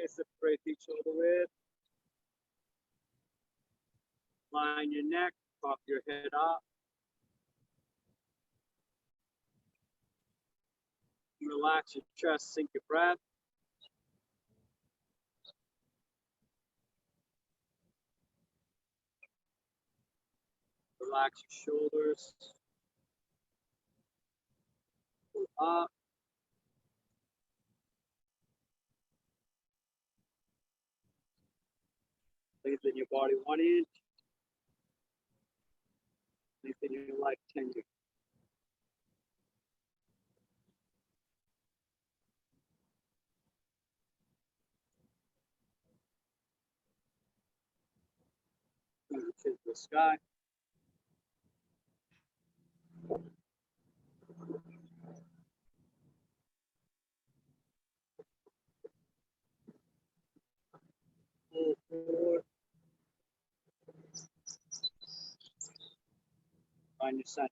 Okay, separate each shoulder width. Line your neck, pop your head up. Relax your chest, sink your breath. Relax your shoulders. Pull up. Lengthen your body 1 inch. Lengthen your leg 10 inches. Chin to the sky. Pull forward. Find your center.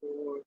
Forward.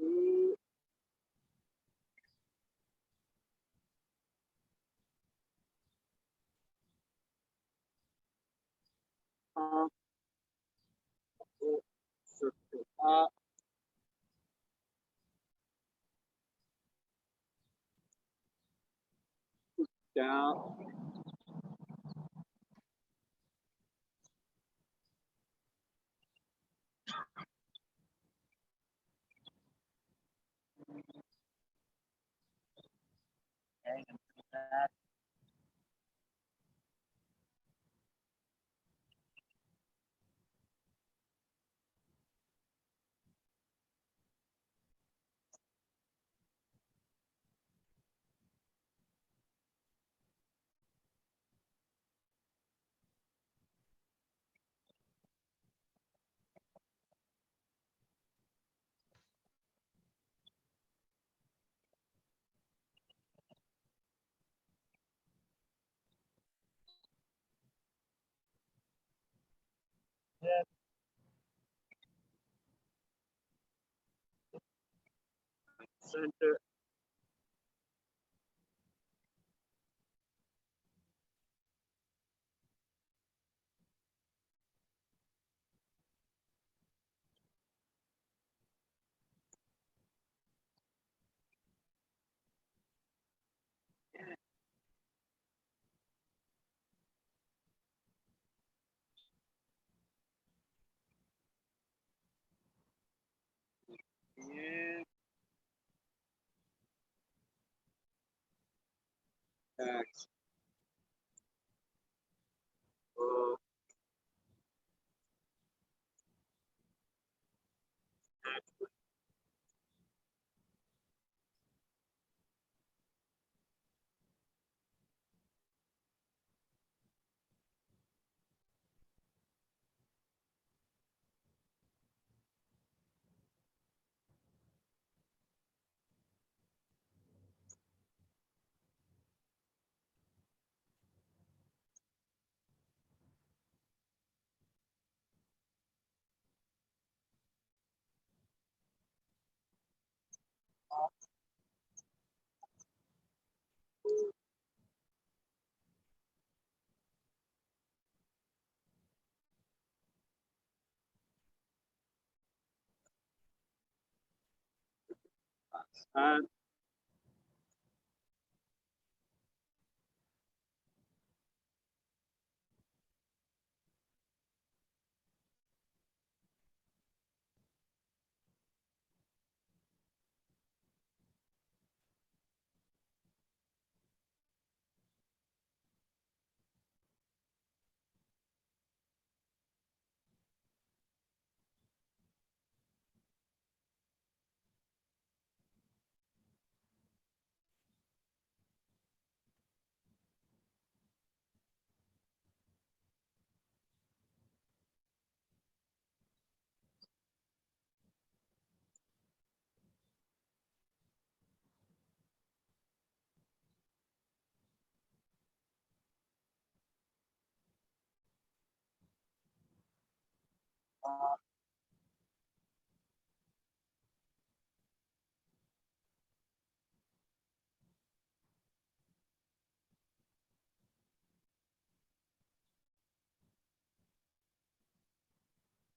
Ooh. Up. Circle up. Down. Okay, and that. Hip. Center. In. X. O. X. And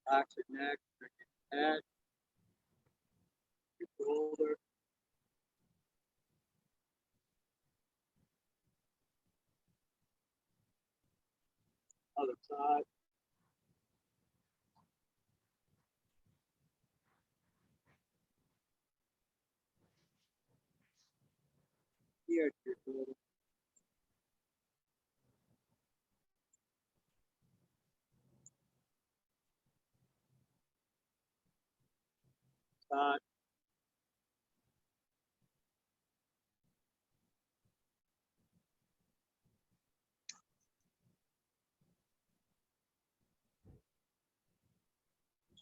back to neck, bring your head, your shoulder, other side. Here to your shoulder. Side.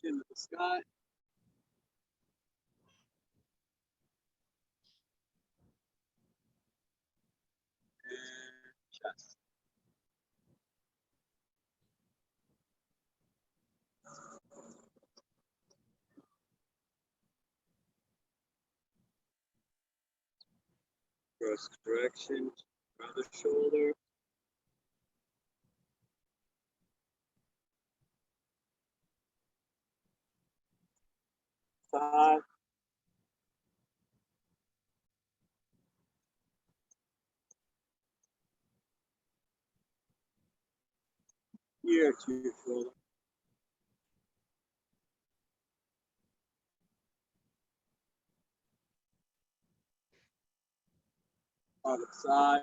Chin to the sky. And chest. Cross direction. Other shoulder. Side. Here to your shoulder. Other side.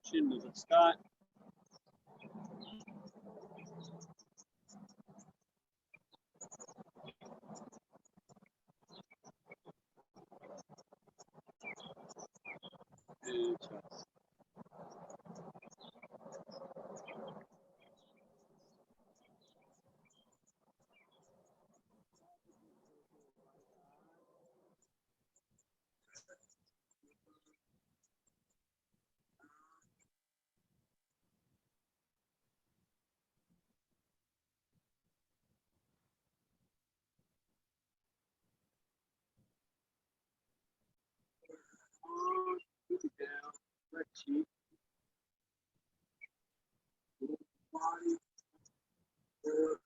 Chin to the sky. And chest. On. Put it down. Left cheek. Body. Forward.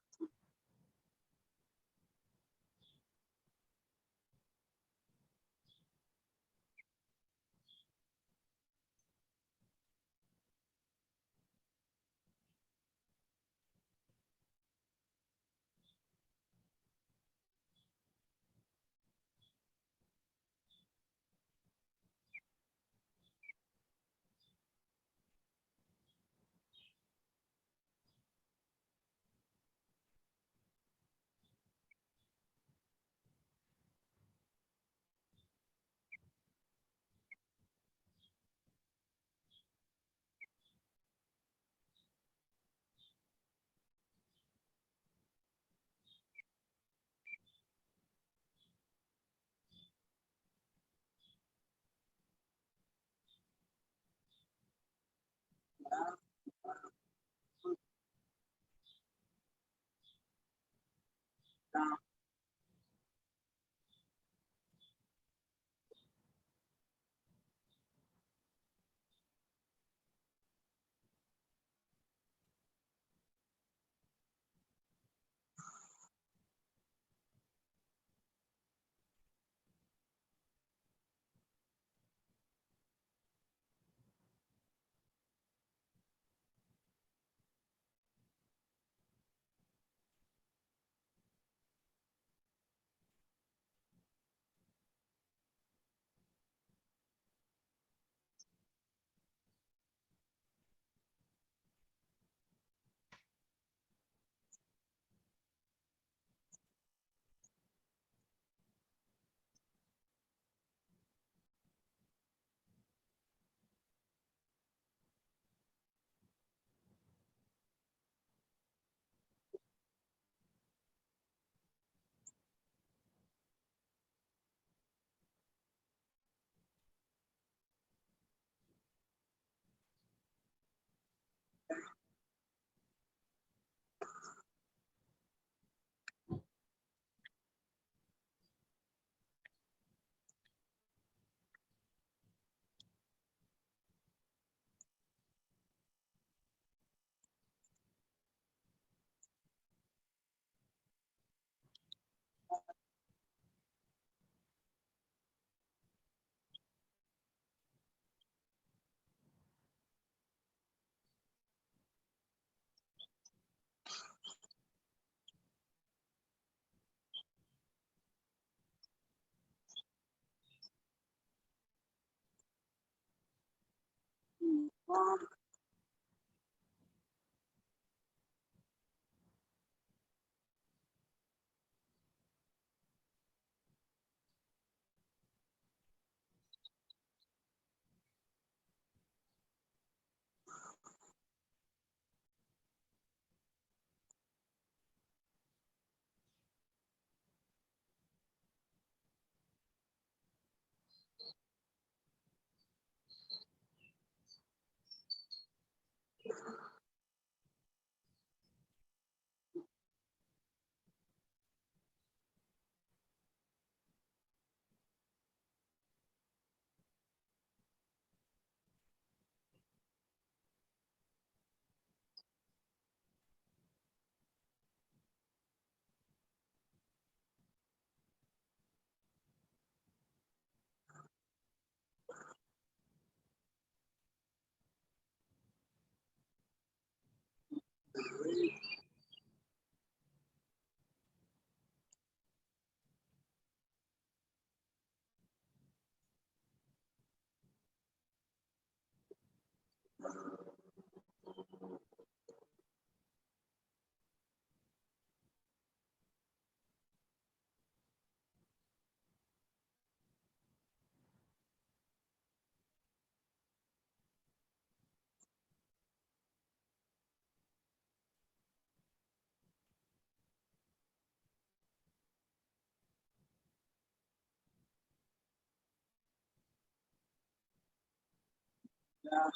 I'm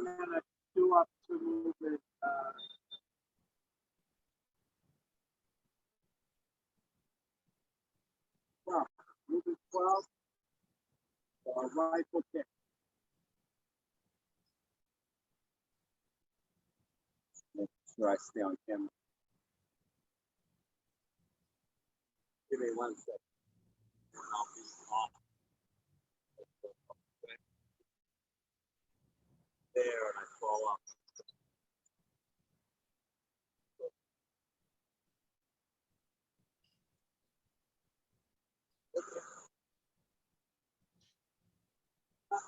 gonna do up to movement. Movement 12. Right foot kick. Make sure I stay on camera. Give me 1 second. I'll be off. There, and I fall off.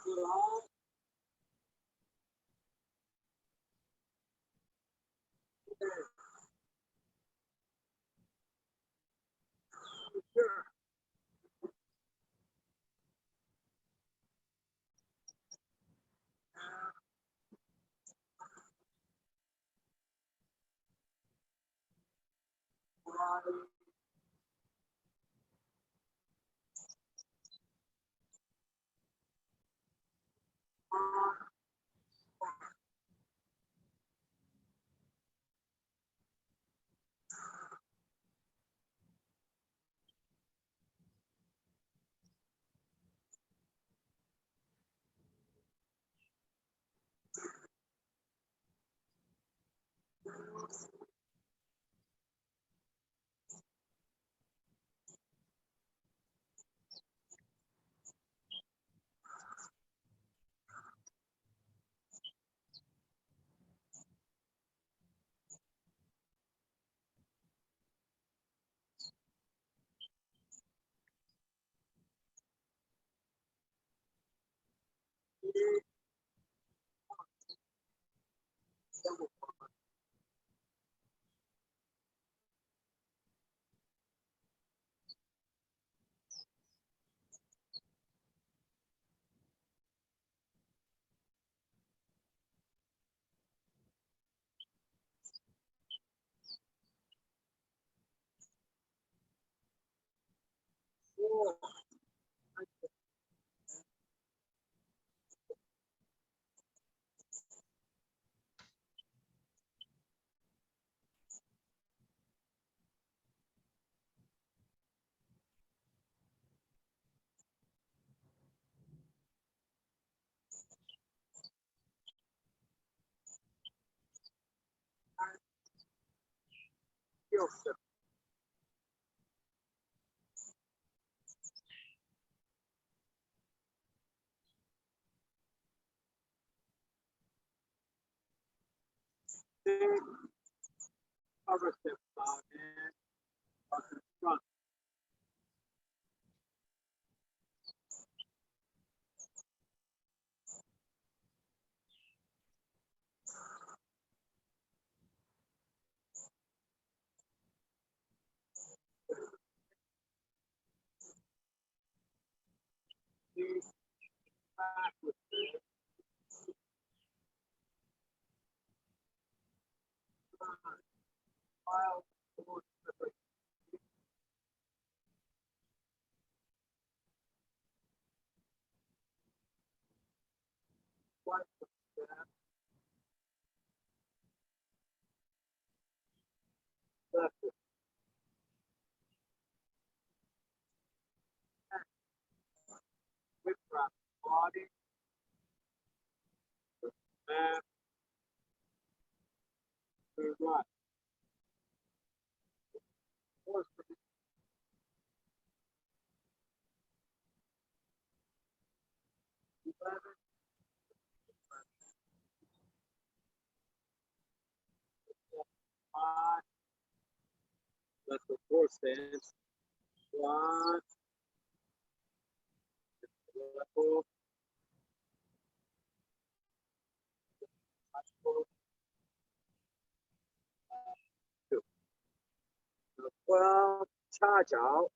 Sure. Big cover step and front. Back with the file. Four stance. One. Level. Two. The 12 charge out.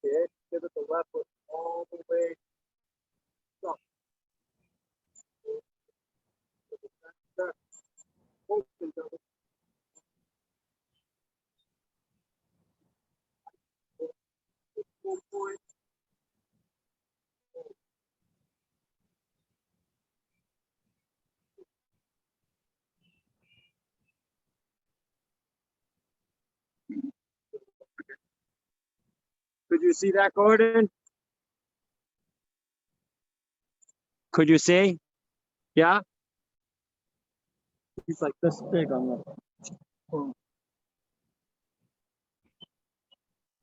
Okay, pivot the left foot all the way up to the center. Open double. Full point. Could you see that, Gordon? Could you see? Yeah? He's like this big on the phone.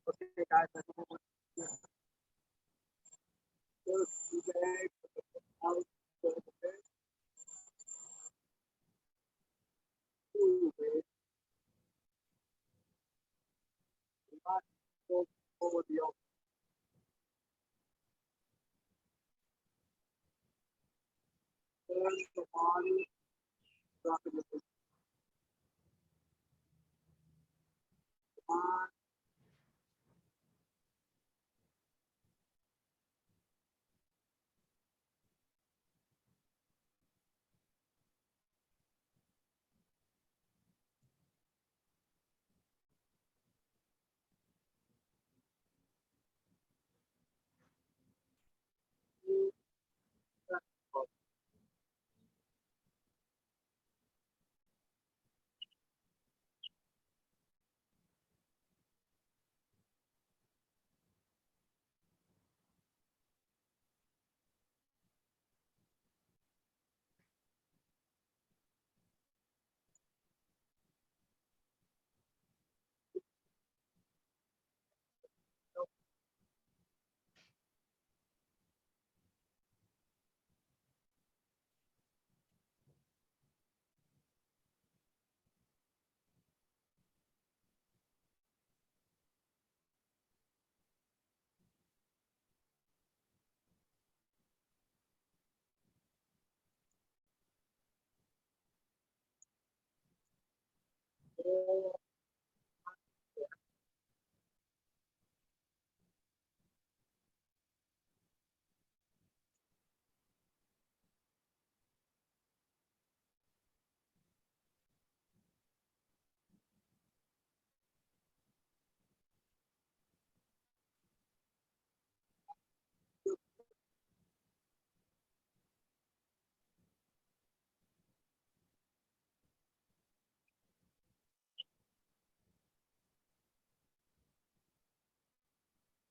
Okay, guys. First leg, out, two leg, not go forward the other. Turn the body, dropping the spine.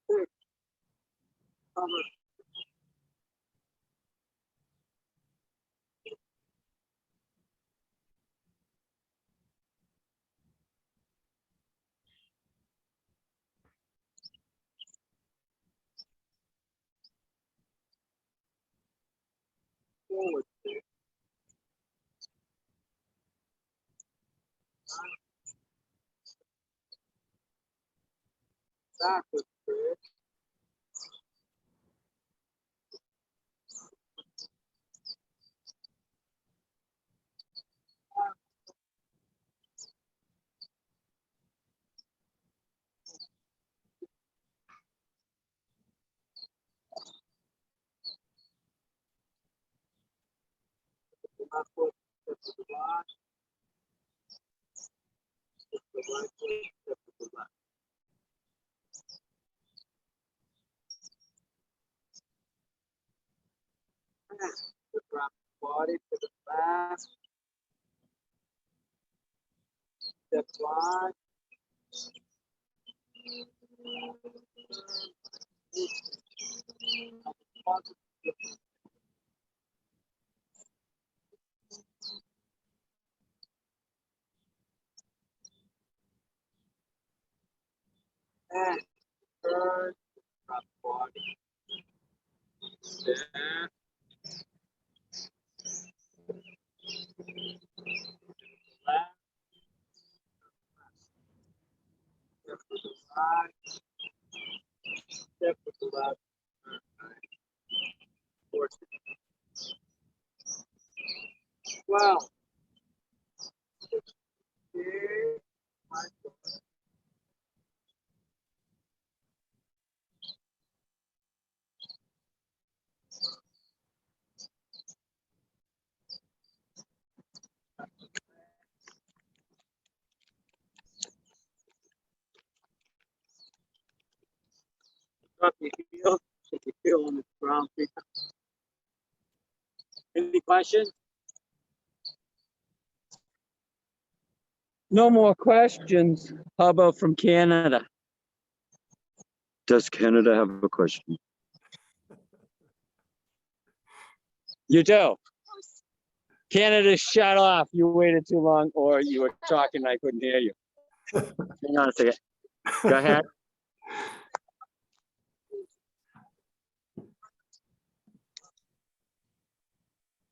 Quick, cover, forward, backward, the left foot, step to the right, step to the right foot, step to the left. And drop the body to the back, step wide, and turn, drop the body, step, left, step to the right, left. Wow. Okay. Drop your heel. Take your heel on the ground. Any questions? No more questions. How about from Canada? Does Canada have a question? You do. Canada shut off. You waited too long, or you were talking and I couldn't hear you. Hang on a second. Go ahead.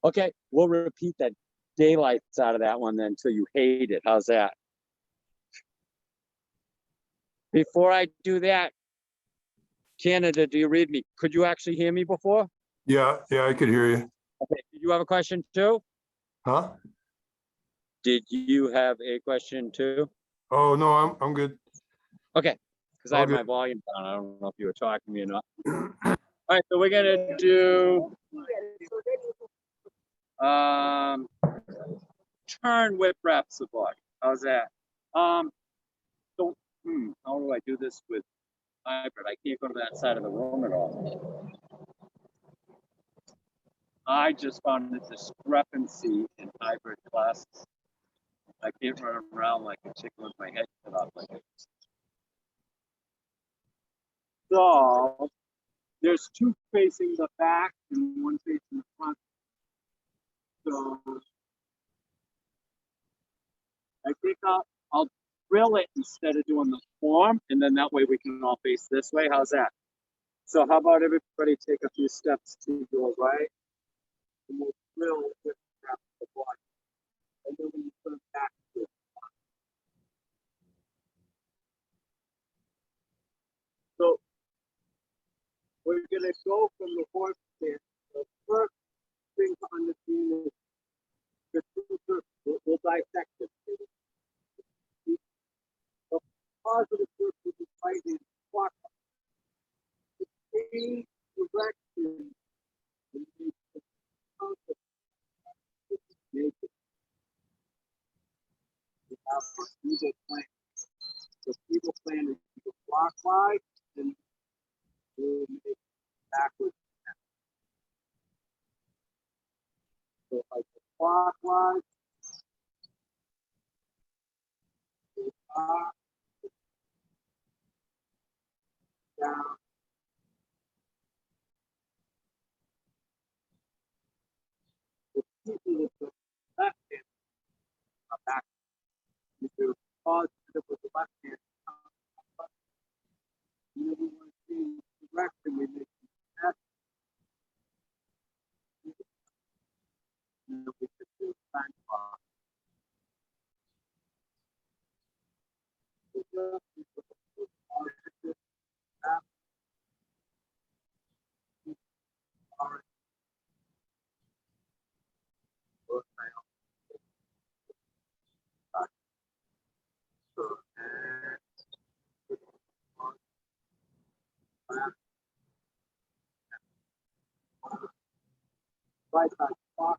Okay, we'll repeat that daylights out of that one then until you hate it. How's that? Before I do that, Canada, do you read me? Could you actually hear me before? Yeah, I could hear you. Okay, did you have a question too? Huh? Did you have a question too? Oh no, I'm good. Okay, because I All have good. my volume down. I don't know if you were talking to me or not. All right, so we're gonna do turn whip wrap support. How's that? So how do I do this with hybrid? I can't go to that side of the room at all. I just found a discrepancy in hybrid classes. I can't run around like a chicken with my head cut off like this. So there's two facing the back and one facing the front. So I think I'll drill it instead of doing the form, and then that way we can all face this way. How's that? So how about everybody take a few steps to your right, and we'll drill with the block, and then we turn back to it. So we're gonna go from the horse stance. The first thing to understand is the two circles. We'll dissect it. The positive circle is right in clockwise. The same direction and make the concept naked. We have our evil plan. The evil plan is to go clockwise and we'll make backwards. So if I go clockwise, go up, down. The people with the left hand are back. You do positive with the left hand. You never want to change direction. We make that. And then we can do time clock. So just with the positive, that, are both now. So, and on, back, right side clock,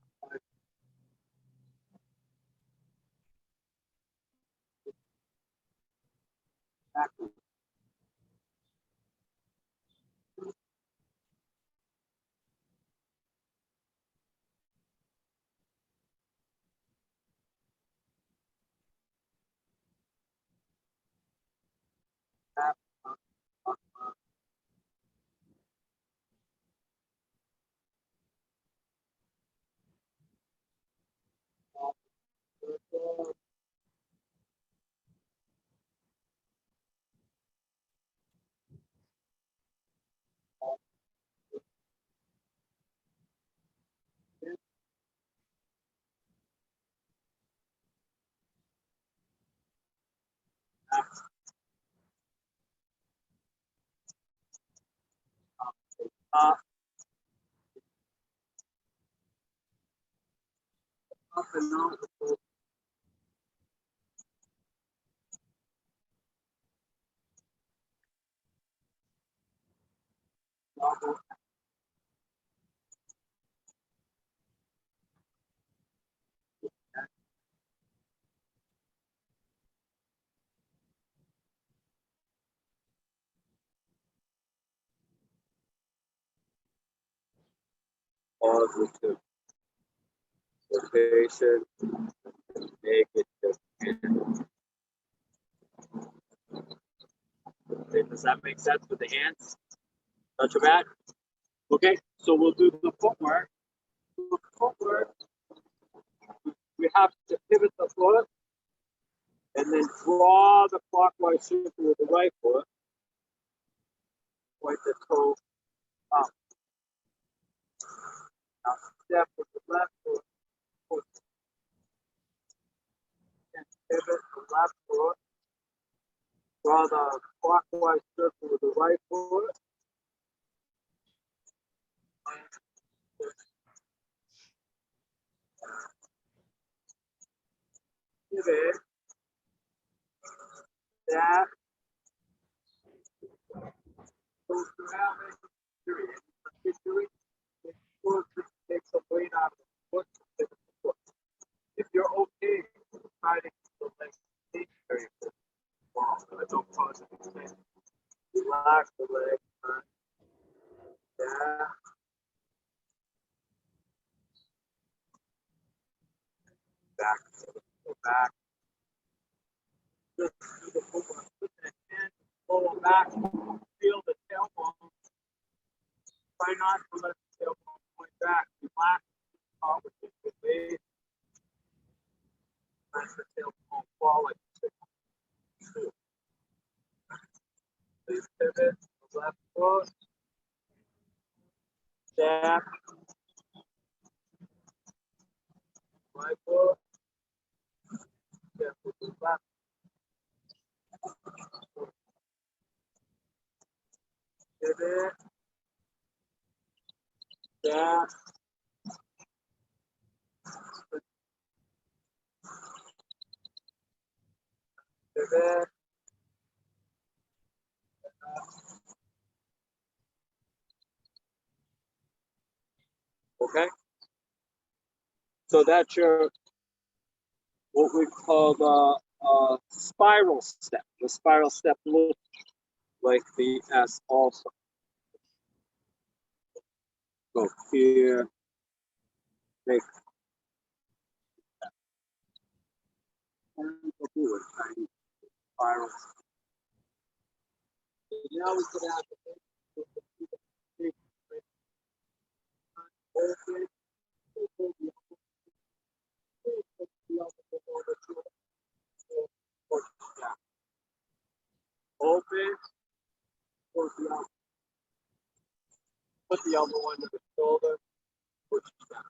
backwards. Back, up, up, up. Up and out with both. Double. Positive rotation, negative. Okay, does that make sense with the hands? Not too bad. Okay, so we'll do the footwork. With footwork, we have to pivot the foot and then draw the clockwise circle with the right foot. Point the toe up. Now step with the left foot. Push. And pivot the left foot. Draw the clockwise circle with the right foot. Pivot. That. Goes around it. Take some weight out of the foot. Pivot the foot. If you're okay, try to keep the legs stationary for a while, but don't cause anything. Relax the leg. Yeah. Back. Go back. Just do the footwork. Put the hand, pull back. Feel the tailbone. Try not to let the tailbone point back. Relax the top with the base. Let the tailbone fall like a sickle. Please pivot. The left foot. Step. Right foot. Step with the left. Pivot. Step. Pivot. Okay. So that's your what we call the spiral step. The spiral step looks like the S also. Go here, make and do a tiny spiral. So now we could have the open, open, put the elbow under the shoulder, push down.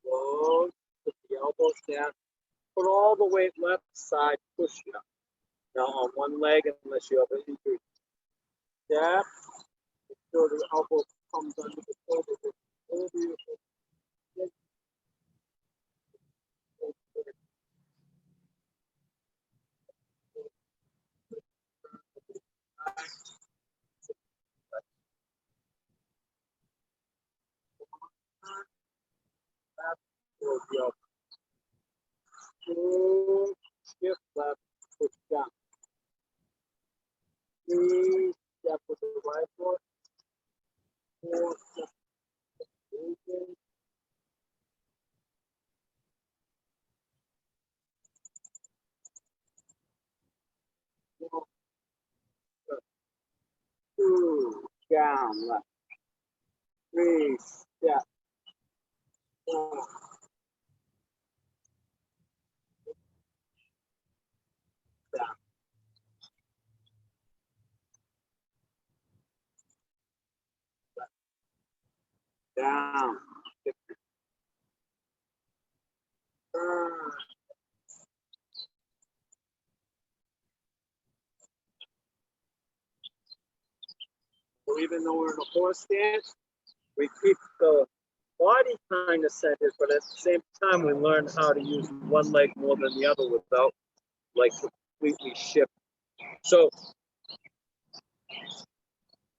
Close, put the elbows down, put all the weight left side, push down. Now on one leg, unless you have an injury. Step, make sure the elbow comes under the shoulder. Over your head. Shift left, push down. Three, step with the right foot. Four, step moving. Two, down, left. Three, step. Four, down. Down. Turn. So even though we're in a horse stance, we keep the body kind of centered, but at the same time, we learn how to use one leg more than the other without like completely shift. So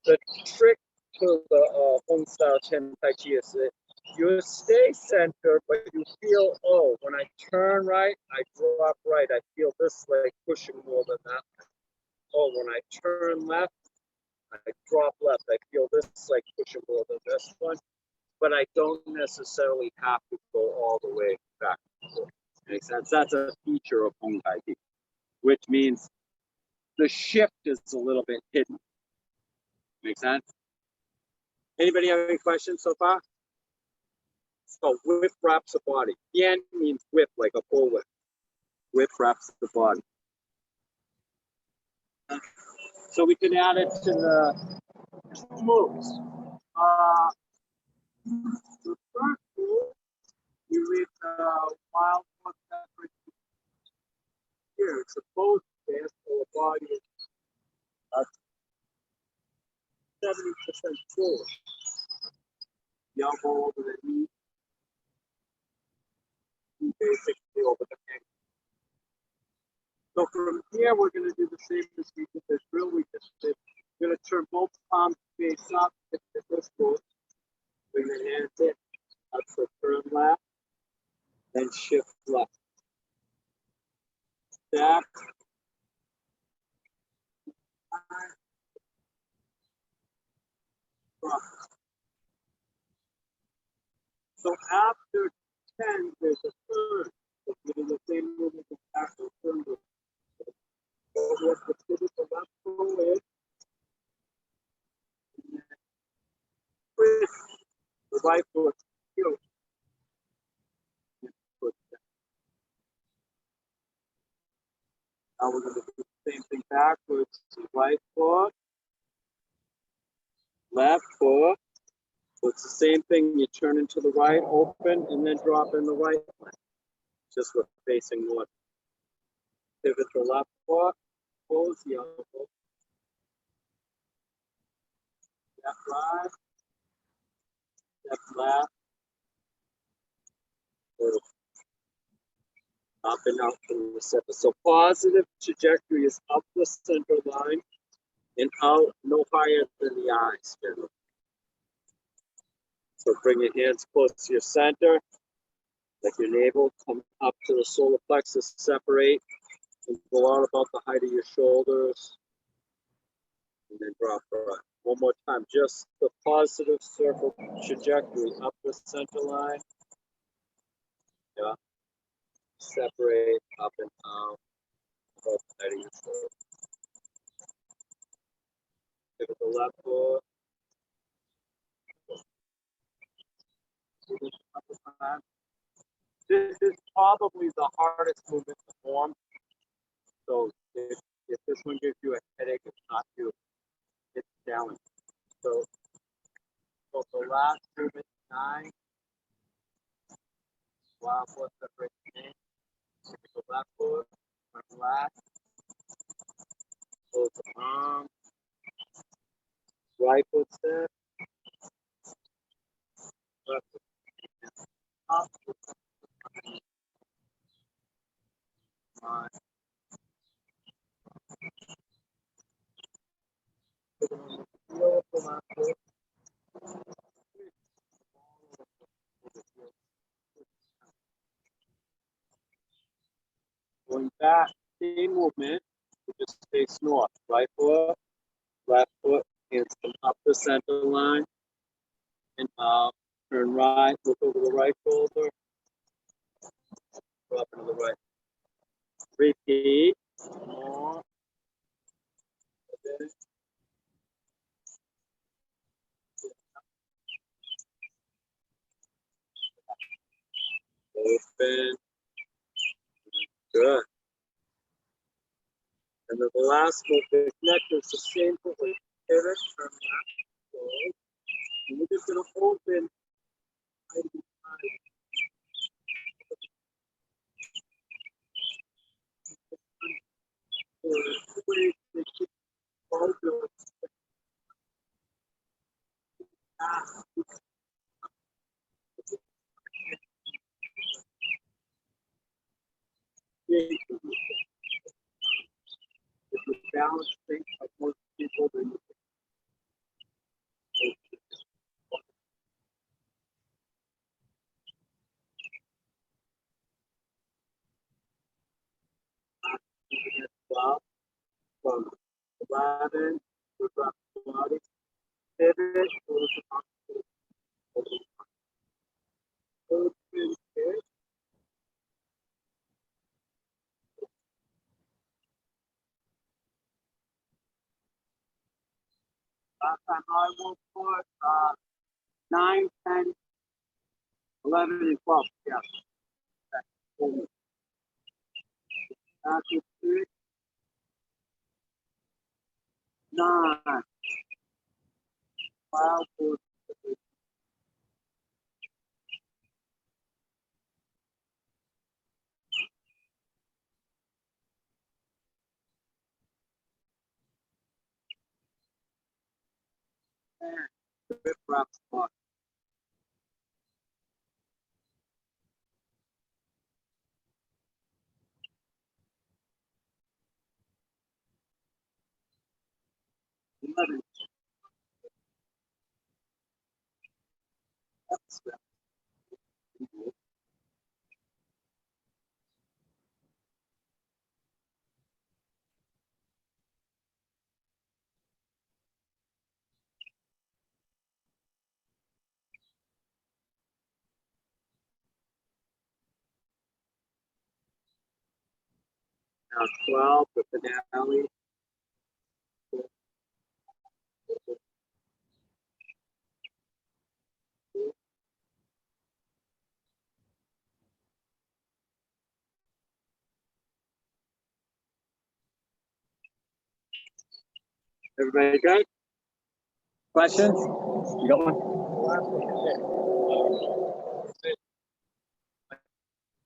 the trick to the Hong style Chen Tai Chi is that you stay centered, but you feel, oh, when I turn right, I drop right. I feel this leg pushing more than that. Oh, when I turn left, I drop left. I feel this leg pushing more than this one. But I don't necessarily have to go all the way back. Makes sense? That's a feature of Hong Tai Chi, which means the shift is a little bit hidden. Make sense? Anybody have any questions so far? So whip wraps the body. Yan means whip, like a bullwhip. Whip wraps the body. So we can add it to the two moves. The first move, you read the wild one separate here. It's a pose stance, so the body is 70% forward. The elbow over the knee, basically over the ankle. So from here, we're going to do the same as we did this drill we just did. We're going to turn both palms face up, hit this foot, bring the hands in. That's the turn left, then shift left. Step. Drop. So after 10, there's a turn. So we do the same movement as after turn. So we have to pivot the left foot in, and then twist the right foot. Heel. Now we're going to do the same thing backwards. Right foot, left foot. So it's the same thing. You turn into the right, open, and then drop in the right leg. Just with facing north. Pivot the left foot, close the elbow. Step right, step left. Up and out from the center. So positive trajectory is up the center line and out no higher than the eyes. So bring your hands close to your center, like your navel, come up to the solar plexus, separate, and go out about the height of your shoulders, and then drop right. One more time, just the positive circle trajectory up the center line. Yeah. Separate, up and out, about the height of your shoulders. Give it the left foot. This is probably the hardest movement to form. So if this one gives you a headache, it's not you. It's challenging. So the last movement, 9. Wow, foot separate the the left foot, front left. Close the arm. Right foot step. Left foot step. Up. Going back, same movement, we just face north. Right foot, left foot, hands come up the center line and out. Turn right, look over the right shoulder, drop into the right. Repeat. More. Open. Good. And then the last move, the connector is the same foot with pivot, turn left, forward. And we're just going to open. If you balance things like most people, then you can stop from 11, we drop the body, pivot, close the pocket, open, pivot. Last time I won't put 9, 10, 11, and 12. Yeah. After 6, 9, 12, 14. Good breath spot. Eleven. Now 12, the finale. Everybody good? Questions? You got one?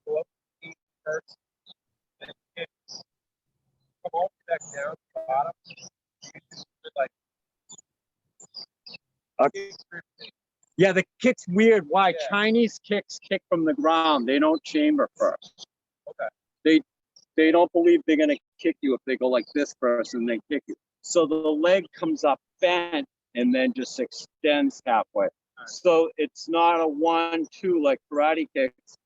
Go up, eat first, and kicks. Come all the way back down to the bottom. You can just do it like Okay. Yeah, the kick's weird. Why? Yeah. Chinese kicks kick from the ground. They don't chamber first. Okay. They don't believe they're gonna kick you if they go like this first and then kick you. So the leg comes up bent and then just extends halfway. So it's not a 1-2 like karate kicks.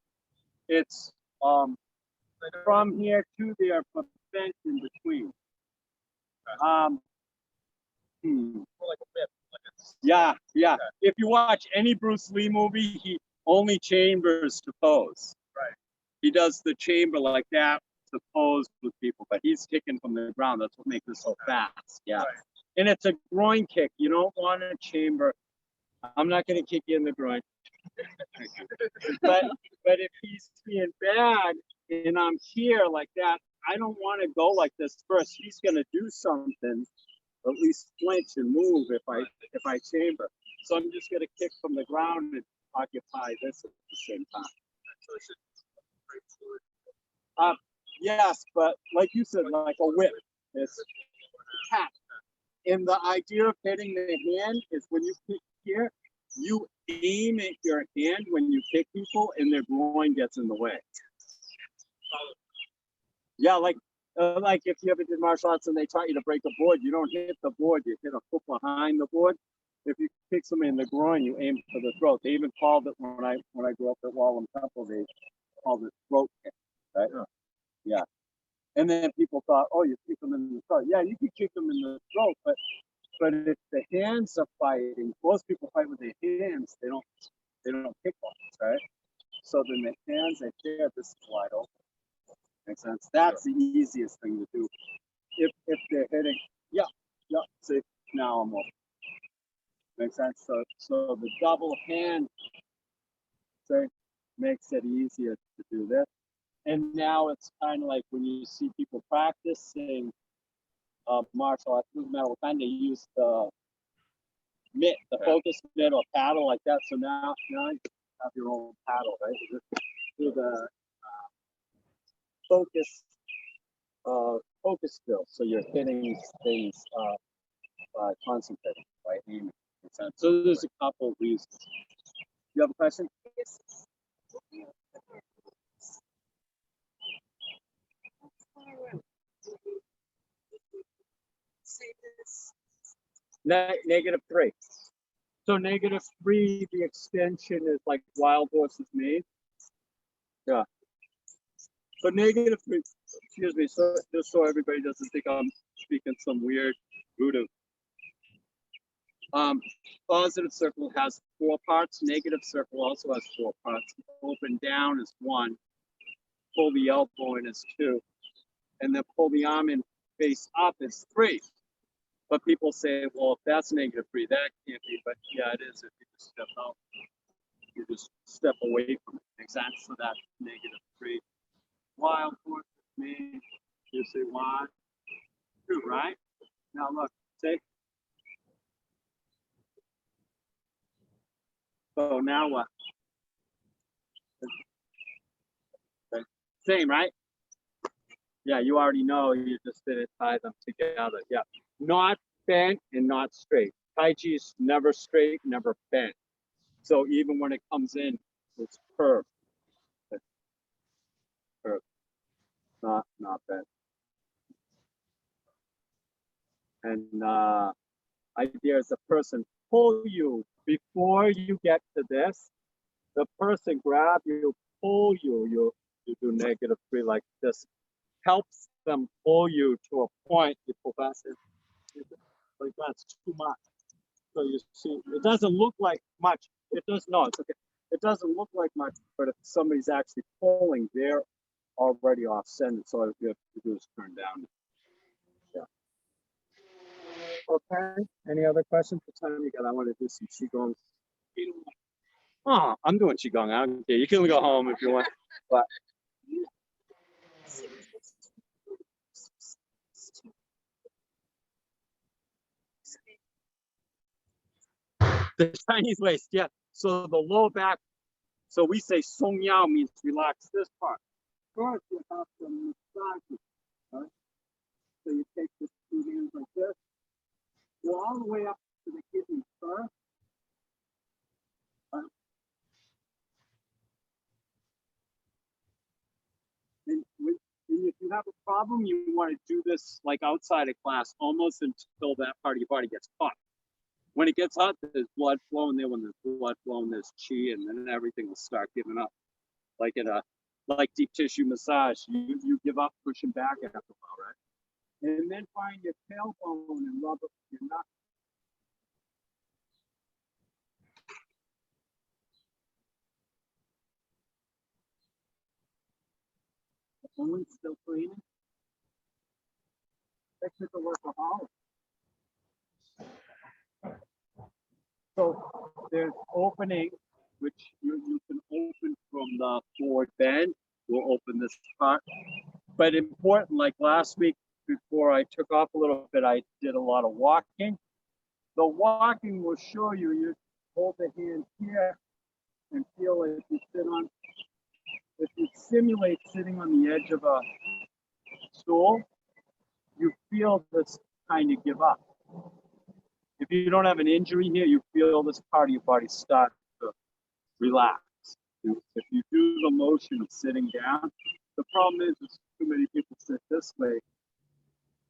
It's from here to there, but bent in between. More like a whip. Yeah. If you watch any Bruce Lee movie, he only chambers to pose. Right. He does the chamber like that to pose with people, but he's kicking from the ground. That's what makes it so fast. Yeah. Right. And it's a groin kick. You don't want to chamber. I'm not going to kick you in the groin. but if he's being bad and I'm here like that, I don't want to go like this first. He's going to do something, at least flinch and move if I chamber. So I'm just going to kick from the ground and occupy this at the same time. Yes, but like you said, like a whip. It's tap. And the idea of hitting the hand is when you kick here, you aim at your hand when you kick people and their groin gets in the way. Yeah, like if you ever did martial arts and they taught you to break a board, you don't hit the board, you hit a foot behind the board. If you kick somebody in the groin, you aim for the throat. They even called it when I grew up at Wallam Temple, they called it throat kick, right? Yeah. And then people thought, oh, you kick them in the throat. Yeah, you can kick them in the throat, but if the hands are fighting, most people fight with their hands. They don't They don't kick balls, right? So then the hands are here, this is wide open. Makes sense? That's the easiest thing to do. If they're hitting, yeah, see, now I'm open. Makes sense? So the double hand, say, makes it easier to do this. And now it's kind of like when you see people practicing martial arts, doesn't matter what kind, they use the mitt, the focus mitt or paddle like that. So now you have your own paddle, right? You just do the focus skill. So you're hitting things concentrating, right? Aiming. So there's a couple of reasons. You have a question? -3. So -3, the extension is like wild horses made. Yeah. So -3, excuse me, so just so everybody doesn't think I'm speaking some weird voodoo. Positive circle has 4 parts. Negative circle also has 4 parts. Open down is 1. Pull the elbow in is 2. And then pull the arm in face up is 3. But people say, well, if that's -3, that can't be. But yeah, it is if you just step out. You just step away from it. Makes sense? So that's -3. Wild horse is made. You say 1, 2, right? Now look, take. So now what? Okay. Same, right? Yeah, you already know. You just didn't tie them together. Yeah, not bent and not straight. Taiji is never straight, never bent. So even when it comes in, it's curved. It's curved, not bent. And idea is the person pull you before you get to this. The person grab you, pull you. You do -3 like this. Helps them pull you to a point. You pull back it like that's too much. So you see, it doesn't look like much. It does not. It's okay. It doesn't look like much, but if somebody's actually pulling, they're already off center. So all you have to do is turn down. Yeah. Okay. Any other questions for time you got? I want to do some qigong. Oh, I'm doing qigong. I don't care. You can go home if you want, but. The Chinese waist, yeah. So the low back, so we say song yao means relax this part. First, you have to massage it, right? So you take the 2 hands like this, go all the way up to the kidney first. Right? And if you have a problem, you want to do this like outside of class, almost until that part of your body gets hot. When it gets hot, there's blood flowing there. When there's blood flowing, there's chi, and then everything will start giving up. Like deep tissue massage, you give up pushing back after a while, right? And then find your tailbone and rub it with your knuckles. The bone's still cleaning. Technical workaholic. So there's opening, which you can open from the forward bend. We'll open this part. But important, like last week, before I took off a little bit, I did a lot of walking. The walking will show you, you hold the hand here and feel like you sit on, if you simulate sitting on the edge of a stool, you feel this kind of give up. If you don't have an injury here, you feel this part of your body start to relax. If you do the motion of sitting down, the problem is too many people sit this way.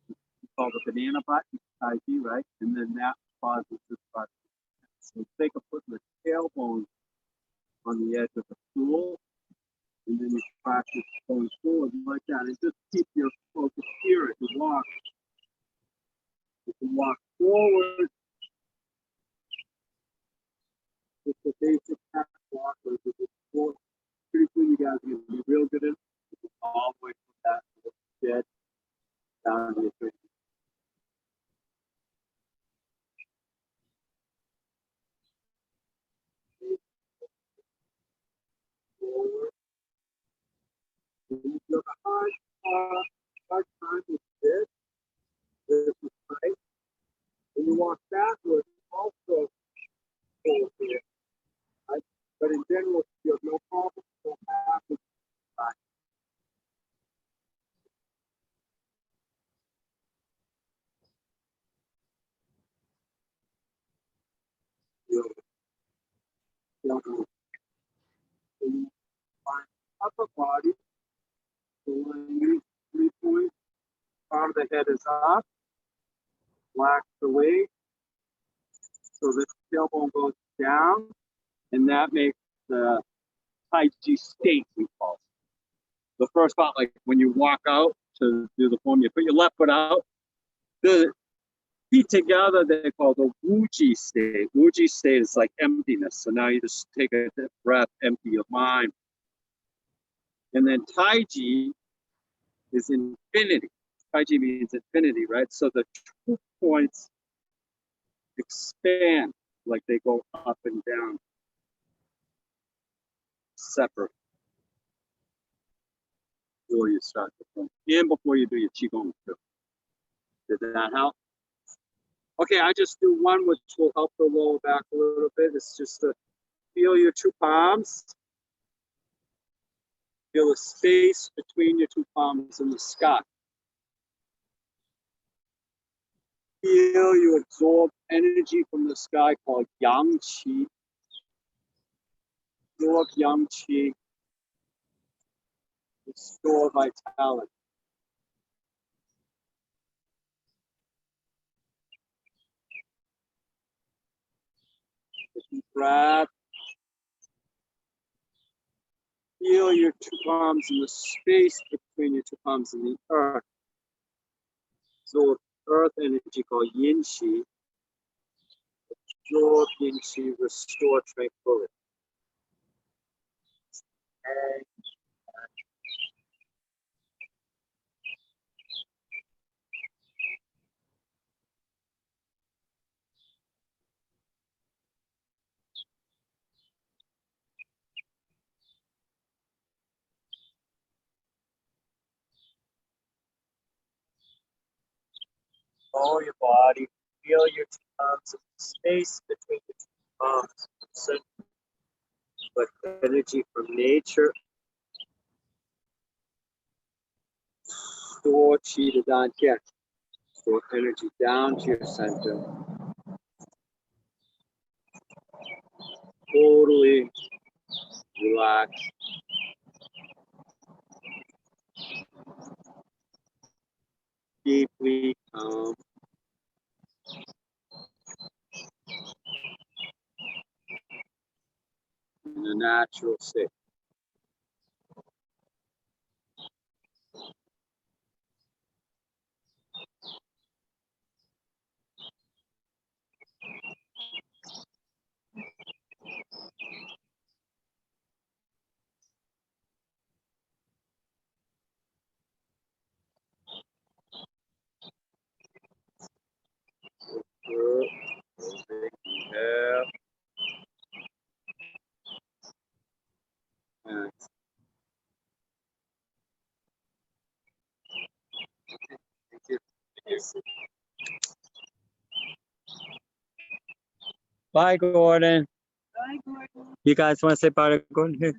It's called the banana button, Taiji, right? And then that causes this button. So think of putting the tailbone on the edge of the stool, and then you practice going forward like that. And just keep your focus here as you walk. You can walk forward with the basic practice walk, but if it's short, pretty soon you guys are going to be real good at it. All the way from that shed down to your feet. Forward. When you feel the hard time with this is tight. When you walk backwards, also forward here. Right? But in general, you have no problem, don't have to back. You don't move. So you find upper body, so when you 3 points, part of the head is up, relax the weight, so the tailbone goes down, and that makes the Taiji state, we call it. The first part, like when you walk out to do the form, you put your left foot out, the feet together, they call the Wuji state. Wuji state is like emptiness. So now you just take a deep breath, empty your mind. And then Taiji is infinity. Taiji means infinity, right? So the 2 points expand, like they go up and down, separate. Before you start the form, and before you do your Qigong too. Did that help? Okay, I just do one, which will help the lower back a little bit. It's just to feel your 2 palms. Feel the space between your 2 palms in the sky. Feel you absorb energy from the sky called Yang Qi. Absorb Yang Qi. Restore vitality. Deep breath. Feel your 2 palms in the space between your 2 palms in the earth. Absorb earth energy called Yin Qi. Absorb Yin Qi, restore tranquility. And lower your body. Feel your 2 palms in the space between your 2 palms. Send but energy from nature. Store chi to down here. Store energy down to your center. Totally relax. Deeply calm. In a natural state. Good. Inhale. And thank you. Bye, Gordon. Bye, Gordon. You guys want to say bye to Gordon here?